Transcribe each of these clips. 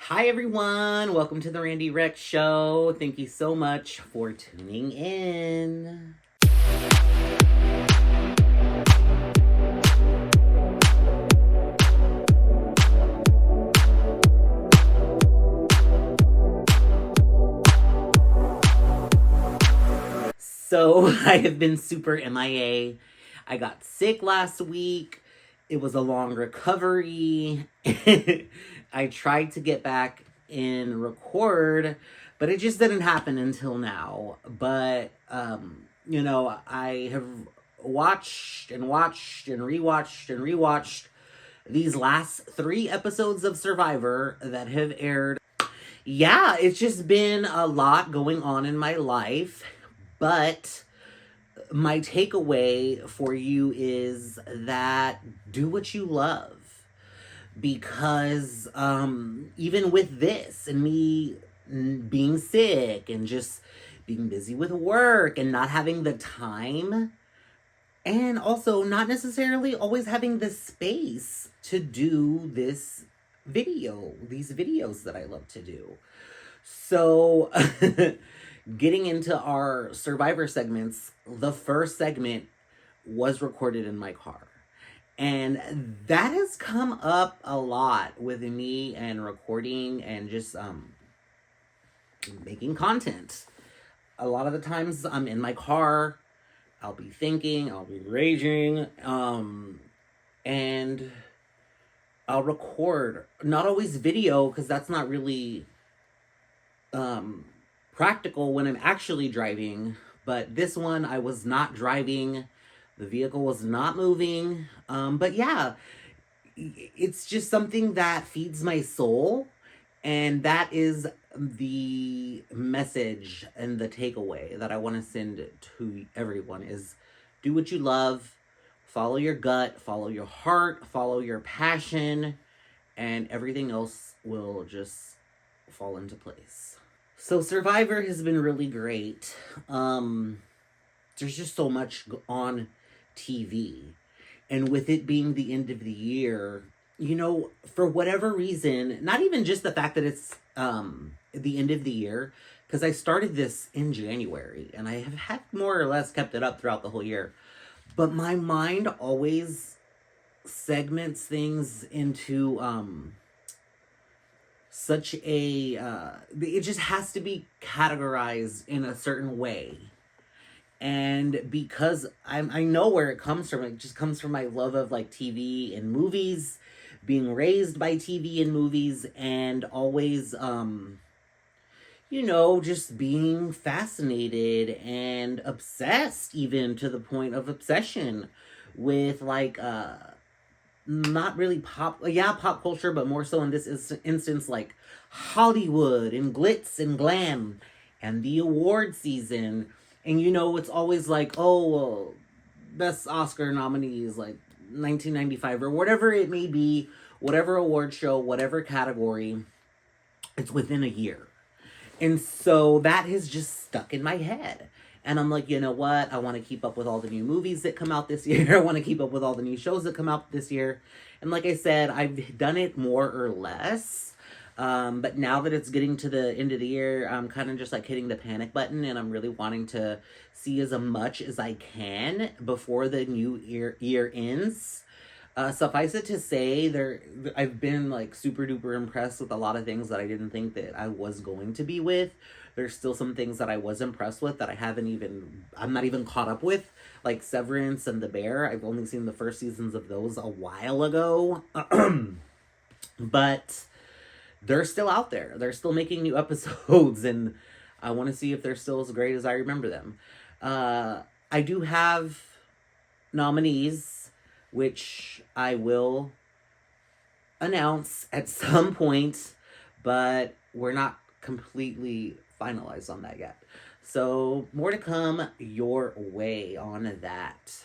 Hi, everyone. Welcome to the Randy Rex Show. Thank you so much for tuning in. So, I have been super MIA. I got sick last week. It was a long recovery. I tried to get back and record, but it just didn't happen until now. But I have watched and watched and rewatched these last 3 episodes of Survivor that have aired. Yeah, it's just been a lot going on in my life, but my takeaway for you is that do what you love, because even with this and me being sick and just being busy with work and not having the time, and also not necessarily always having the space to do these videos that I love to do. So getting into our Survivor segments, the first segment was recorded in my car. And that has come up a lot with me and recording and just making content. A lot of the times I'm in my car, I'll be thinking, I'll be raging, and I'll record. Not always video, because that's not really practical when I'm actually driving. But this one, I was not driving. The vehicle was not moving. But yeah, it's just something that feeds my soul. And that is the message and the takeaway that I want to send to everyone is do what you love, follow your gut, follow your heart, follow your passion, and everything else will just fall into place. So Survivor has been really great. There's just so much on TV. And with it being the end of the year, for whatever reason, not even just the fact that it's the end of the year, because I started this in January and I have had more or less kept it up throughout the whole year. But my mind always segments things into such a it just has to be categorized in a certain way. And because I know where it comes from, it just comes from my love of like TV and movies, being raised by TV and movies, and always just being fascinated and obsessed, even to the point of obsession with like not really pop culture, but more so in this instance like Hollywood and glitz and glam and the award season. And it's always like, oh well, best Oscar nominees like 1995 or whatever it may be, whatever award show, whatever category, it's within a year. And so that has just stuck in my head. And I'm like, you know what? I want to keep up with all the new movies that come out this year. I want to keep up with all the new shows that come out this year. And like I said, I've done it more or less. But now that it's getting to the end of the year, I'm kind of just like hitting the panic button, and I'm really wanting to see as much as I can before the new year ends. Suffice it to say, I've been like super duper impressed with a lot of things that I didn't think that I was going to be with. There's still some things that I was impressed with that I'm not even caught up with, like Severance and The Bear. I've only seen the first seasons of those a while ago. But they're still out there. They're still making new episodes, and I want to see if they're still as great as I remember them. I do have nominees, which I will announce at some point, but we're not completely finalized on that yet. So more to come your way on that.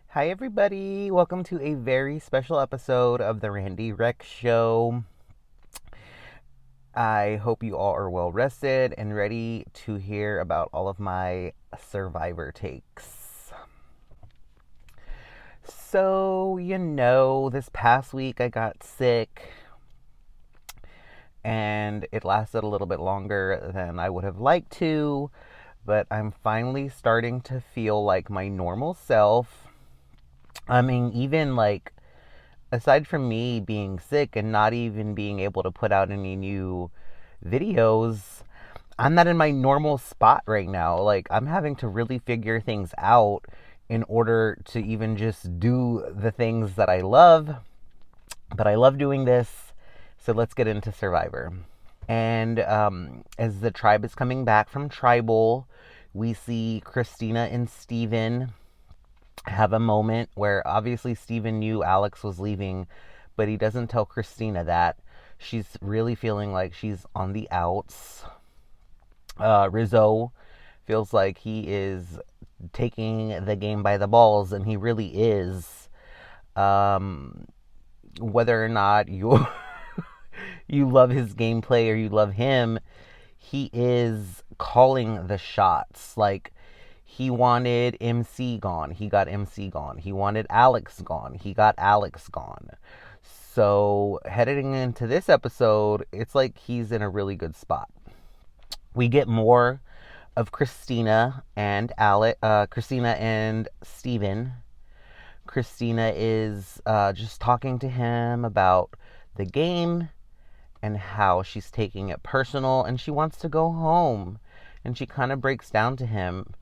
Hi everybody, welcome to a very special episode of the Randy Rex Show. I hope you all are well rested and ready to hear about all of my Survivor takes. So, this past week I got sick and it lasted a little bit longer than I would have liked to, but I'm finally starting to feel like my normal self. I mean, even like aside from me being sick and not even being able to put out any new videos, I'm not in my normal spot right now. Like, I'm having to really figure things out in order to even just do the things that I love. But I love doing this. So let's get into Survivor. And as the tribe is coming back from Tribal, we see Christina and Steven have a moment where obviously Steven knew Alex was leaving, but he doesn't tell Christina that. She's really feeling like she's on the outs. Rizzo feels like he is taking the game by the balls, and he really is. Um, Whether or not you you love his gameplay or you love him, he is calling the shots. Like, he wanted MC gone, he got MC gone. He wanted Alex gone, he got Alex gone. So heading into this episode, it's like he's in a really good spot. We get more of Christina and Steven. Christina is just talking to him about the game and how she's taking it personal and she wants to go home. And she kind of breaks down to him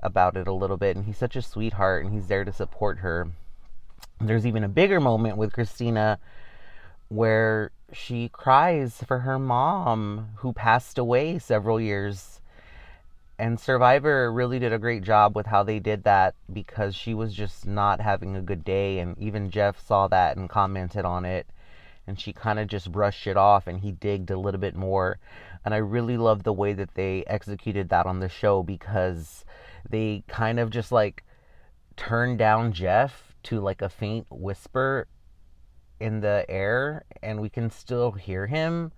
about it a little bit. And he's such a sweetheart and he's there to support her. There's even a bigger moment with Christina where she cries for her mom who passed away several years. And Survivor really did a great job with how they did that because she was just not having a good day. And even Jeff saw that and commented on it. And she kind of just brushed it off and he digged a little bit more. And I really love the way that they executed that on the show because they kind of just like turned down Jeff to like a faint whisper in the air and we can still hear him,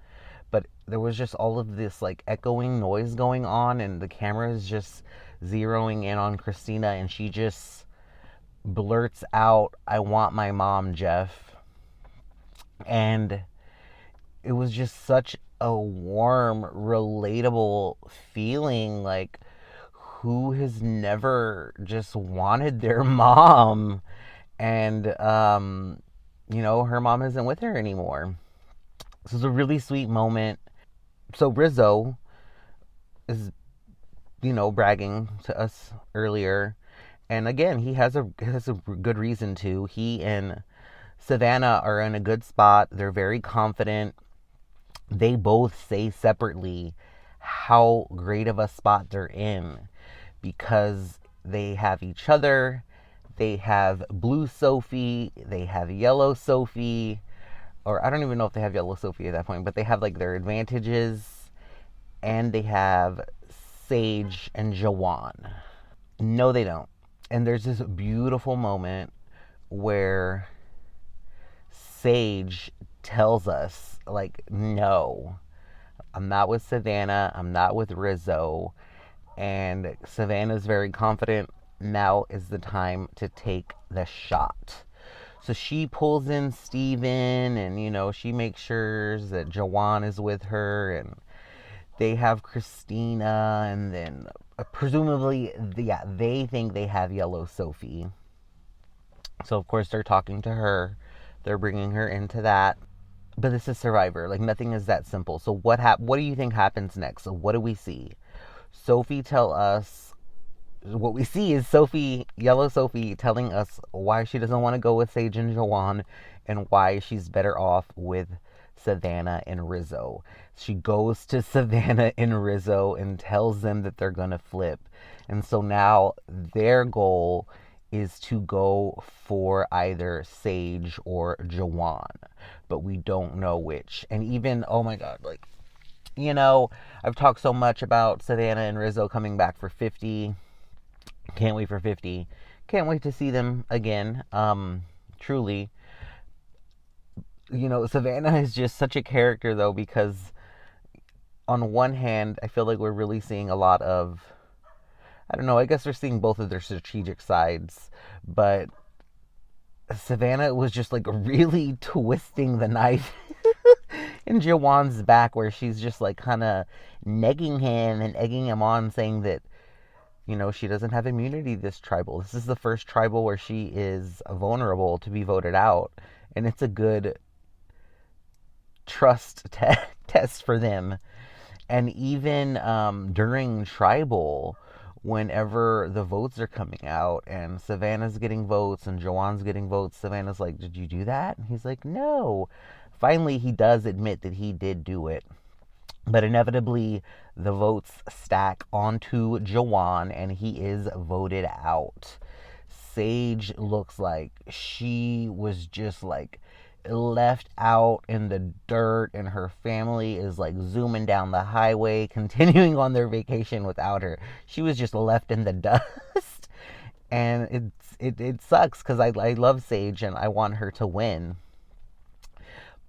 but there was just all of this like echoing noise going on and the camera is just zeroing in on Christina and she just blurts out, "I want my mom, Jeff." And it was just such a warm, relatable feeling. Like, who has never just wanted their mom? And her mom isn't with her anymore. This is a really sweet moment. So Rizzo is, bragging to us earlier, and again, he has a good reason to. He and Savannah are in a good spot. They're very confident. They both say separately how great of a spot they're in because they have each other. They have blue Sophie. They have yellow Sophie. Or I don't even know if they have yellow Sophie at that point, but they have like their advantages. And they have Sage and Jawan. No, they don't. And there's this beautiful moment where Sage tells us, like, no, I'm not with Savannah. I'm not with Rizzo. And Savannah's very confident. Now is the time to take the shot. So she pulls in Steven and, she makes sure that Jawan is with her and they have Christina and then presumably, they think they have yellow Sophie. So, of course, they're talking to her. They're bringing her into that. But this is Survivor. Like, nothing is that simple. So what do you think happens next? So what do we see? Sophie tell us, what we see is yellow Sophie telling us why she doesn't want to go with Sage and Jawan and why she's better off with Savannah and Rizzo. She goes to Savannah and Rizzo and tells them that they're going to flip. And so now their goal is to go for either Sage or Jawan, but we don't know which. And even, oh my God, like, I've talked so much about Savannah and Rizzo coming back for 50. Can't wait for 50. Can't wait to see them again. Truly. Savannah is just such a character, though, because on one hand, I feel like we're really seeing a lot of, I don't know, I guess we're seeing both of their strategic sides, but Savannah was just like really twisting the knife in Jawan's back, where she's just like kind of negging him and egging him on, saying that, you know, she doesn't have immunity this tribal. This is the first tribal where she is vulnerable to be voted out. And it's a good trust test for them. And even during tribal, whenever the votes are coming out and Savannah's getting votes and Jawan's getting votes, Savannah's like, "Did you do that?" And he's like, "No." Finally, he does admit that he did do it. But inevitably, the votes stack onto Jawan and he is voted out. Sage looks like she was just like left out in the dirt, and her family is like zooming down the highway, continuing on their vacation without her. She was just left in the dust. And it sucks because I love Sage and I want her to win.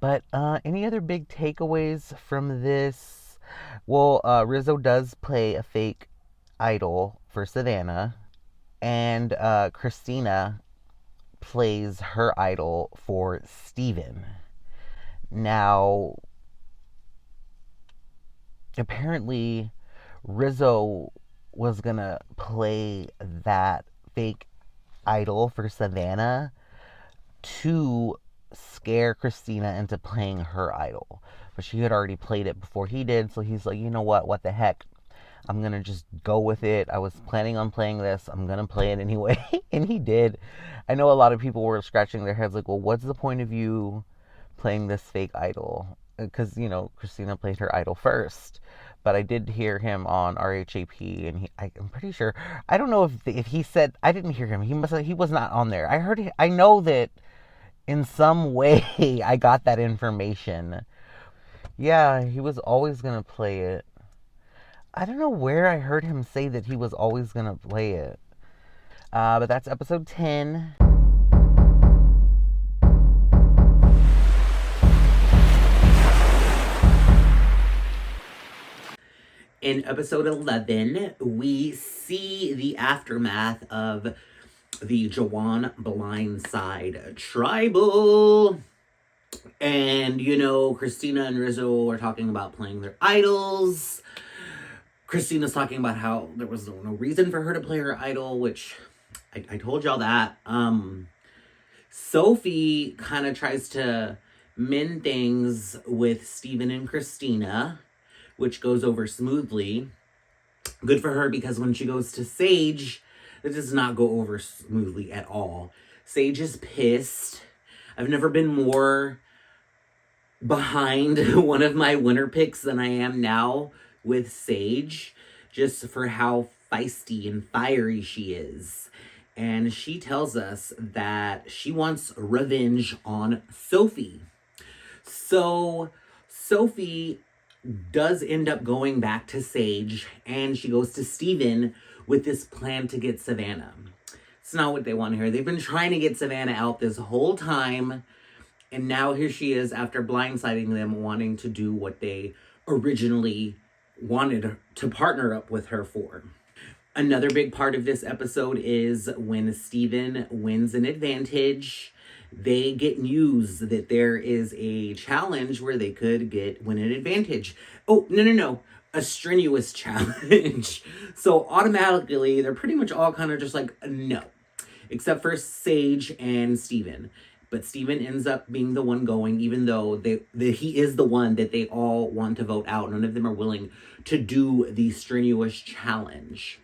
But any other big takeaways from this? Well, Rizzo does play a fake idol for Savannah, and Christina plays her idol for Steven. Now, apparently, Rizzo was gonna play that fake idol for Savannah to scare Christina into playing her idol. But she had already played it before he did, so he's like, you know what the heck? I'm gonna just go with it. I was planning on playing this. I'm gonna play it anyway. And he did. I know a lot of people were scratching their heads like, well, what's the point of you playing this fake idol? Because, you know, Christina played her idol first. But I did hear him on RHAP, and I'm pretty sure, I don't know if he said, I didn't hear him. He was not on there. I know that in some way I got that information. Yeah, he was always gonna play it. I don't know where I heard him say that he was always gonna play it. But that's episode 10. In episode 11, we see the aftermath of the Jawan Blindside Tribal. And, you know, Christina and Rizzo are talking about playing their idols. Christina's talking about how there was no reason for her to play her idol, which I told y'all that. Sophie kind of tries to mend things with Steven and Christina, which goes over smoothly. Good for her, because when she goes to Sage, it does not go over smoothly at all. Sage is pissed. I've never been more behind one of my winner picks than I am now with Sage, just for how feisty and fiery she is. And she tells us that she wants revenge on Sophie. So Sophie does end up going back to Sage, and she goes to Steven with this plan to get Savannah. It's not what they want to hear. They've been trying to get Savannah out this whole time, and now here she is, after blindsiding them, wanting to do what they originally wanted to partner up with her for. Another big part of this episode is when Steven wins an advantage, they get news that there is a challenge where they could win an advantage. Oh, no. A strenuous challenge. So automatically, they're pretty much all kind of just like, no. Except for Sage and Steven. But Steven ends up being the one going, even though he is the one that they all want to vote out. None of them are willing to do the strenuous challenge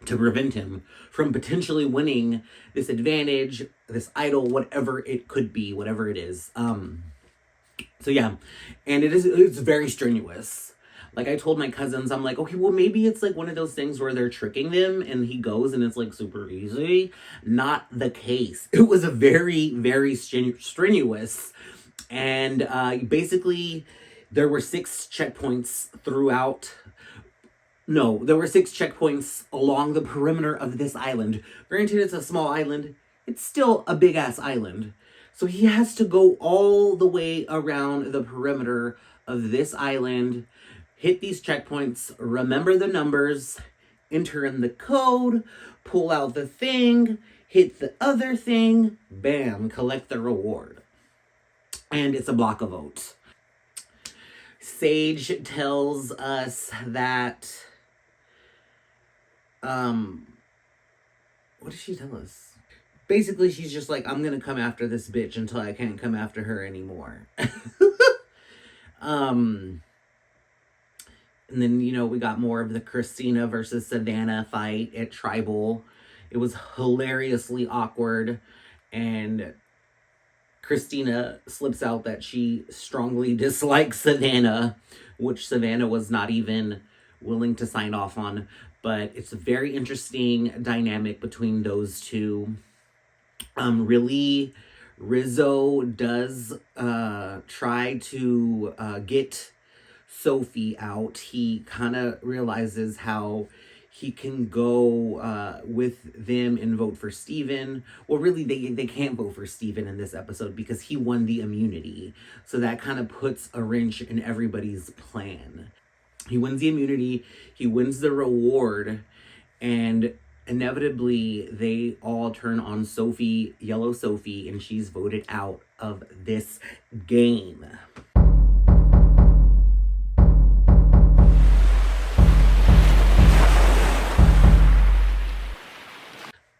to prevent him from potentially winning this advantage, this idol, whatever it could be, whatever it is. So yeah, and it's very strenuous. Like, I told my cousins, I'm like, okay, well, maybe it's like one of those things where they're tricking them and he goes and it's like super easy. Not the case. It was a very, very strenuous. And basically, there were 6 checkpoints throughout. No, there were 6 checkpoints along the perimeter of this island. Granted, it's a small island. It's still a big-ass island. So he has to go all the way around the perimeter of this island, hit these checkpoints, remember the numbers, enter in the code, pull out the thing, hit the other thing, bam, collect the reward. And it's a block of oats. Sage tells us that, what does she tell us? Basically, she's just like, I'm gonna come after this bitch until I can't come after her anymore. And then, we got more of the Christina versus Savannah fight at Tribal. It was hilariously awkward, and Christina slips out that she strongly dislikes Savannah, which Savannah was not even willing to sign off on. But it's a very interesting dynamic between those two. Really, Rizzo does try to get Sophie out. He kind of realizes how he can go with them and vote for Steven. Well, really, they can't vote for Steven in this episode because he won the immunity. So that kind of puts a wrench in everybody's plan. He wins the immunity, he wins the reward, and inevitably they all turn on Sophie, Yellow Sophie, and she's voted out of this game.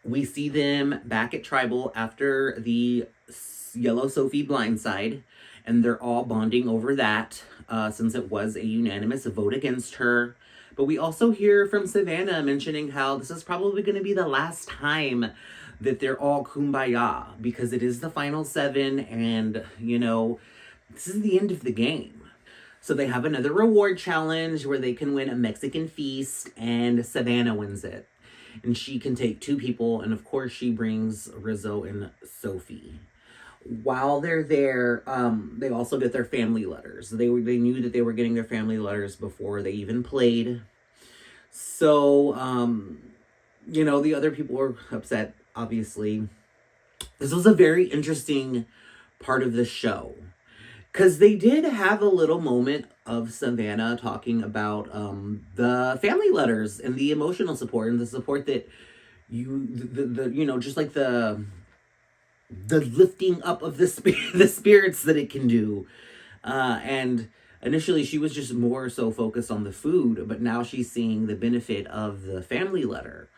We see them back at Tribal after the Yellow Sophie blindside, and they're all bonding over that, since it was a unanimous vote against her. But we also hear from Savannah mentioning how this is probably going to be the last time that they're all kumbaya, because it is the final 7, and, this is the end of the game. So they have another reward challenge where they can win a Mexican feast, and Savannah wins it. And she can take 2 people, and of course she brings Rizzo and Sophie. While they're there, they also get their family letters. They knew that they were getting their family letters before they even played. So, the other people were upset, obviously. This was a very interesting part of the show, because they did have a little moment of Savannah talking about the family letters and the emotional support and the support that just like the lifting up of the spirits that it can do. And initially she was just more so focused on the food, but now she's seeing the benefit of the family letter.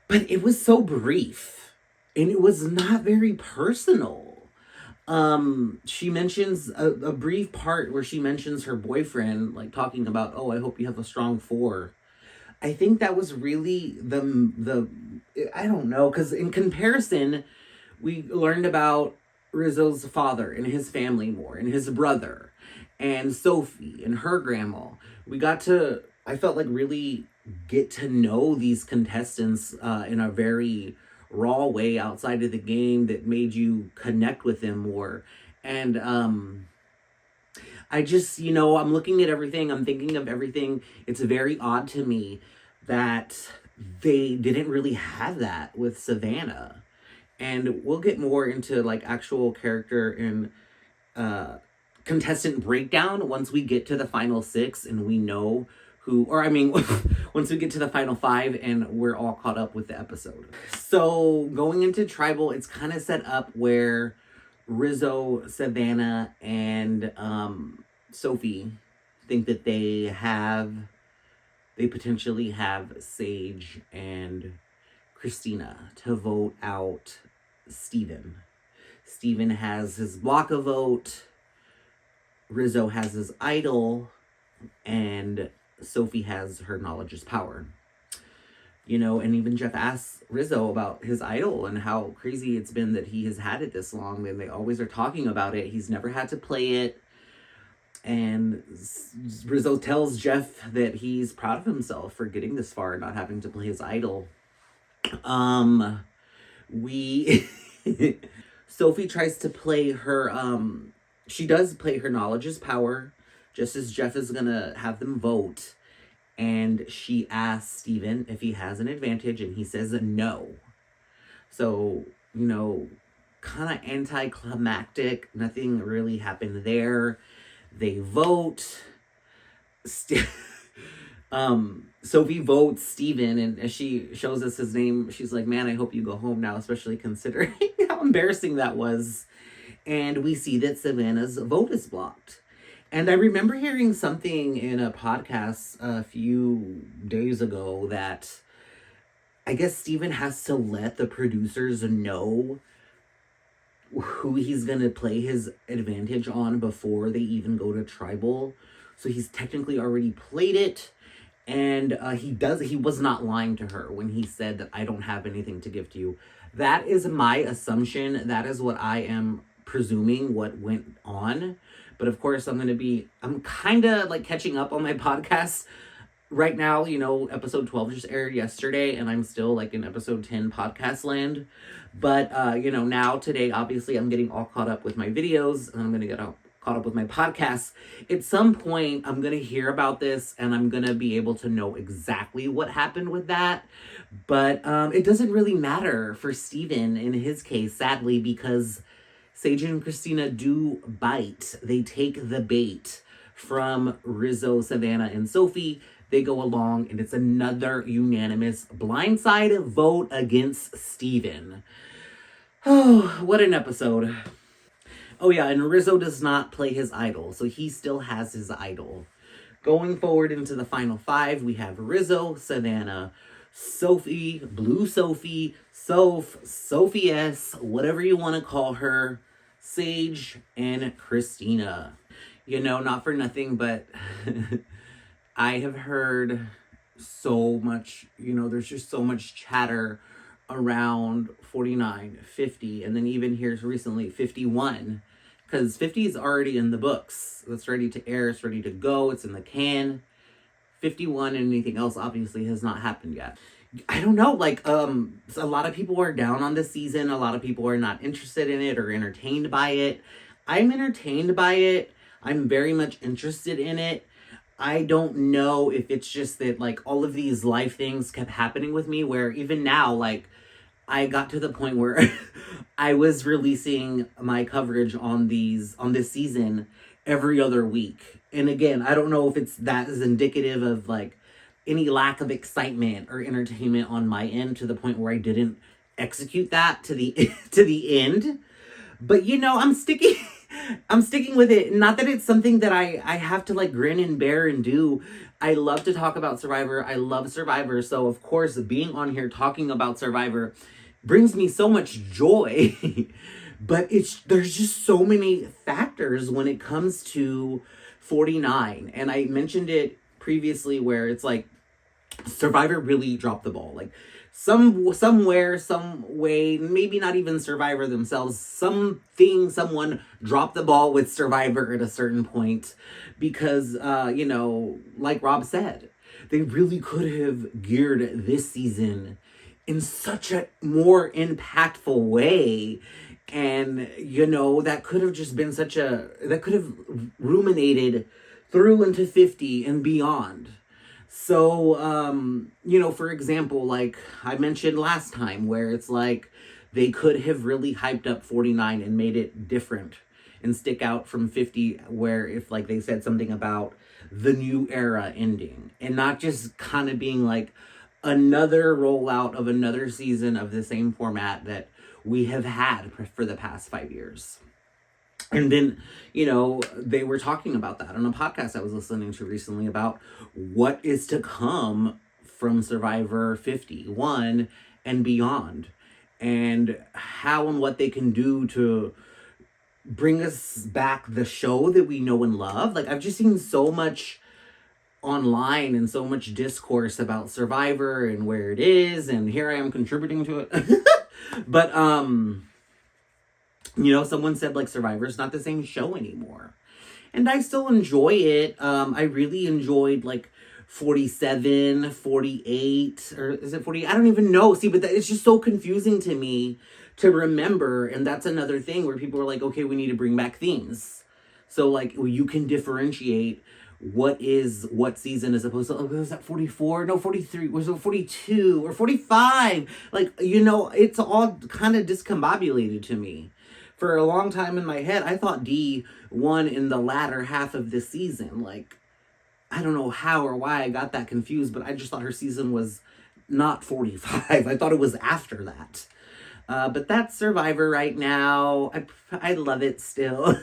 But it was so brief, and it was not very personal. She mentions a brief part where she mentions her boyfriend, like talking about, oh, I hope you have a strong 4. I think that was really the I don't know, because in comparison, we learned about Rizzo's father and his family more, and his brother, and Sophie and her grandma. We got to, I felt like, really get to know these contestants in a very raw way outside of the game that made you connect with them more. And I just, I'm looking at everything, I'm thinking of everything. It's very odd to me that they didn't really have that with Savannah. And we'll get more into like actual character and contestant breakdown once we get to the final 6 and we know once we get to the final 5 and we're all caught up with the episode. So going into Tribal, it's kind of set up where Rizzo, Savannah, and Sophie think that they potentially have Sage and Christina to vote out Steven. Steven has his block of vote, Rizzo has his idol, and Sophie has her knowledge is power. And even Jeff asks Rizzo about his idol and how crazy it's been that he has had it this long, and they always are talking about it. He's never had to play it. And Rizzo tells Jeff that he's proud of himself for getting this far and not having to play his idol. Sophie tries to play her, she does play her knowledge is power, just as Jeff is gonna have them vote. And she asks Steven if he has an advantage, and he says no. So, kind of anticlimactic. Nothing really happened there. They vote. St- Sophie votes Steven, and as she shows us his name, she's like, man, I hope you go home now, especially considering how embarrassing that was. And we see that Savannah's vote is blocked. And I remember hearing something in a podcast a few days ago that I guess Steven has to let the producers know who he's going to play his advantage on before they even go to tribal. So he's technically already played it. And he was not lying to her when he said that I don't have anything to give to you. That is my assumption. That is what I am presuming what went on. But of course, I'm kind of like catching up on my podcast right now. Episode 12 just aired yesterday, and I'm still like in episode 10 podcast land. But, now today, obviously, I'm getting all caught up with my videos, and I'm going to get caught up with my podcasts. At some point, I'm going to hear about this, and I'm going to be able to know exactly what happened with that. But it doesn't really matter for Steven in his case, sadly, because Sage and Christina do bite. They take the bait from Rizzo, Savannah, and Sophie. They go along, and it's another unanimous blindside vote against Steven. Oh, what an episode. Oh yeah, and Rizzo does not play his idol, so he still has his idol. Going forward into the final 5, we have Rizzo, Savannah, Sophie, Blue Sophie, Sophie S, whatever you want to call her, Sage, and Christina. Not for nothing, but I have heard so much, there's just so much chatter around 49, 50, and then even here recently 51, because 50 is already in the books. It's ready to air, it's ready to go, it's in the can. 51 and anything else obviously has not happened yet. I don't know, a lot of people are down on this season. A lot of people are not interested in it or entertained by it. I'm entertained by it. I'm very much interested in it. I don't know if it's just that, all of these life things kept happening with me, where even now, I got to the point where I was releasing my coverage on this season every other week. And again, I don't know if that is indicative of, any lack of excitement or entertainment on my end to the point where I didn't execute that to the end. But, I'm sticking with it. Not that it's something that I have to grin and bear and do. I love to talk about Survivor. I love Survivor. So of course, being on here talking about Survivor brings me so much joy. But there's just so many factors when it comes to 49. And I mentioned it previously where it's Survivor really dropped the ball. Somewhere, some way, maybe not even Survivor themselves, someone dropped the ball with Survivor at a certain point because, like Rob said, they really could have geared this season in such a more impactful way. And, that could have just been that could have ruminated through into 50 and beyond. So, for example, I mentioned last time, where it's they could have really hyped up 49 and made it different and stick out from 50, where if they said something about the new era ending and not just kind of being another rollout of another season of the same format that we have had for the past 5 years. And then, they were talking about that on a podcast I was listening to recently about what is to come from Survivor 51 and beyond, and how and what they can do to bring us back the show that we know and love. I've just seen so much online and so much discourse about Survivor and where it is, and here I am contributing to it. But, someone said Survivor's not the same show anymore. And I still enjoy it. I really enjoyed 47, 48, or is it 40? I don't even know. See, but it's just so confusing to me to remember. And that's another thing where people are okay, we need to bring back themes. So you can differentiate what season is opposed to, was that 44? No, 43. Was it 42 or 45? It's all kind of discombobulated to me. For a long time in my head, I thought D won in the latter half of this season. I don't know how or why I got that confused, but I just thought her season was not 45. I thought it was after that. But that's Survivor right now. I love it still.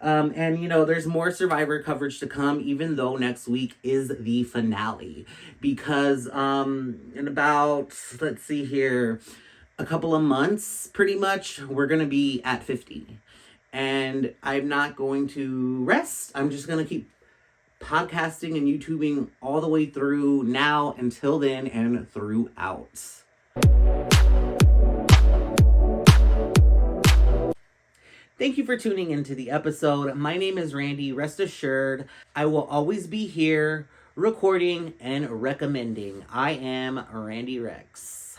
And you know, there's more Survivor coverage to come, even though next week is the finale. Because in about, let's see here, a couple of months, pretty much, we're gonna be at 50. And I'm not going to rest. I'm just gonna keep podcasting and YouTubing all the way through now until then and throughout. Thank you for tuning into the episode. My name is Randy. Rest assured, I will always be here recording and recommending. I am Randy Rex.